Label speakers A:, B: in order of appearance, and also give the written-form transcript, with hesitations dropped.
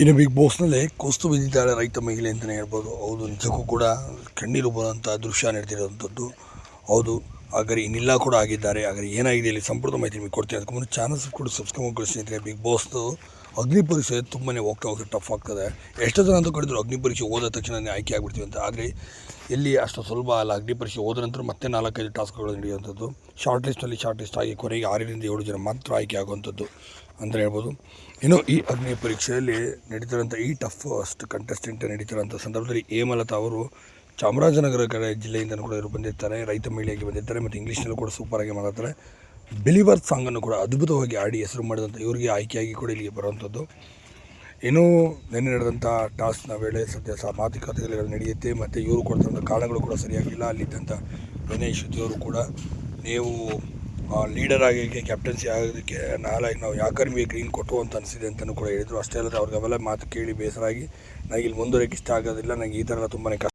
A: ಇನ್ನು ಬಿಗ್ ಬಾಸ್ನಲ್ಲಿ ಕುಸ್ತು ಬಿದ್ದಿದ್ದಾಳೆ ರೈತ ಮಹಿಳೆ ಅಂತಲೇ ಹೇಳ್ಬೋದು. ಹೌದು, ನಿಜಕ್ಕೂ ಕೂಡ ಕಣ್ಣೀರು ಬರುವಂಥ ದೃಶ್ಯ ನಡೆದಿರುವಂಥದ್ದು. ಹೌದು, ಹಾಗಾದ್ರೆ ಇನ್ನಿಲ್ಲ ಕೂಡ ಆಗಿದ್ದಾರೆ. ಹಾಗಾದ್ರೆ ಏನಾಗಿದೆ ಇಲ್ಲಿ ಸಂಪೂರ್ಣ ಮಾಹಿತಿ ನಿಮಗೆ ಕೊಡ್ತೀನಿ. ಅದಕ್ಕೆ ಮುಂದೆ ಚಾನಲ್ಸ್ ಕೂಡ ಸಬ್ಸ್ಕ್ರೈಬ್ ಮಾಡ್ಕೊಳ್ಳಿ ಸ್ನೇಹಿತರೆ. ಬಿಗ್ ಬಾಸ್ದು ಅಗ್ನಿ ಪರೀಕ್ಷೆ ತುಂಬಾ ಹೋಗ್ತಾ ಟಫ್ ಆಗ್ತದೆ. ಎಷ್ಟೋ ಜನ ಅಂತ ಕಡಿದ್ರು ಅಗ್ನಿ ಪರೀಕ್ಷೆ ಓದ ತಕ್ಷಣ ಆಯ್ಕೆ ಆಗ್ಬಿಡ್ತೀವಿ ಅಂತ. ಆದರೆ ಎಲ್ಲಿ ಅಷ್ಟು ಸುಲಭ ಅಲ್ಲ. ಅಗ್ನಿ ಪರೀಕ್ಷೆ ಹೋದ ನಂತರ ಮತ್ತೆ 4-5 ಟಾಸ್ಕ್ಗಳು ನಡೆಯುವಂಥದ್ದು. ಶಾರ್ಟ್ ಲಿಸ್ಟ್ ಆಗಿ ಕೊನೆಗೆ 6-7 ಜನ ಮಾತ್ರ ಆಯ್ಕೆ ಆಗುವಂಥದ್ದು ಅಂತ ಹೇಳ್ಬೋದು. ಇನ್ನು ಈ ಅಗ್ನಿ ಪರೀಕ್ಷೆಯಲ್ಲಿ ನಡೀತಿರೋಂಥ ಈ ಟಫಸ್ಟ್ ಕಂಟೆಸ್ಟೆಂಟ್ ನಡೀತಿರೋಂಥ ಸಂದರ್ಭದಲ್ಲಿ ಹೇಮಲತಾ ಅವರು ಚಾಮರಾಜನಗರ ಕಡೆ ಜಿಲ್ಲೆಯಿಂದ ಕೂಡ ಇವರು ಬಂದಿರ್ತಾರೆ. ರೈತ ಮಹಿಳೆಯಾಗಿ ಬಂದಿರ್ತಾರೆ ಮತ್ತು ಇಂಗ್ಲೀಷ್ನಲ್ಲೂ ಕೂಡ ಸೂಪರಾಗಿ ಮಾತಾಡ್ತಾರೆ. ಬಿಲಿವರ್ ಸಾಂಗನ್ನು ಕೂಡ ಅದ್ಭುತವಾಗಿ ಆಡಿ ಹೆಸರು ಮಾಡಿದಂಥ ಇವರಿಗೆ ಆಯ್ಕೆಯಾಗಿ ಕೂಡ ಇಲ್ಲಿಗೆ ಬರುವಂಥದ್ದು. ಇನ್ನೂ ನಿನ್ನೆ ನಡೆದಂಥ ಟಾಸ್ಕ್ನ ವೇಳೆ ಸದ್ಯ ಮಾತುಕತೆಗಳು ನಡೆಯುತ್ತೆ ಮತ್ತು ಇವರು ಕೊಡ್ತಂಥ ಕಾರಣಗಳು ಕೂಡ ಸರಿಯಾಗಿಲ್ಲ. ಅಲ್ಲಿದ್ದಂಥ ವಿನಯ್ ಶ್ರುತಿಯವರು ಕೂಡ ನೀವು ಲೀಡರ್ ಆಗಿ ಕ್ಯಾಪ್ಟನ್ಸಿ ಆಗೋದಕ್ಕೆ ನಾವು ಯಾಕೆ ನಿಮಗೆ ಗ್ರೀನ್ ಕೊಟ್ಟು ಅಂತ ಅನಿಸಿದೆ ಅಂತಲೂ ಕೂಡ ಹೇಳಿದರು. ಅಷ್ಟೇ ಅಲ್ಲದೆ ಅವ್ರಿಗೆ ಅವೆಲ್ಲ ಮಾತು ಕೇಳಿ ಬೇಸರಾಗಿ ನನಗೆ ಇಲ್ಲಿ ಮುಂದುವರೆಯೋಕ್ಕೆ ಇಷ್ಟ ಆಗೋದಿಲ್ಲ, ನನಗೆ ಈ ಥರ ಎಲ್ಲ ತುಂಬಾ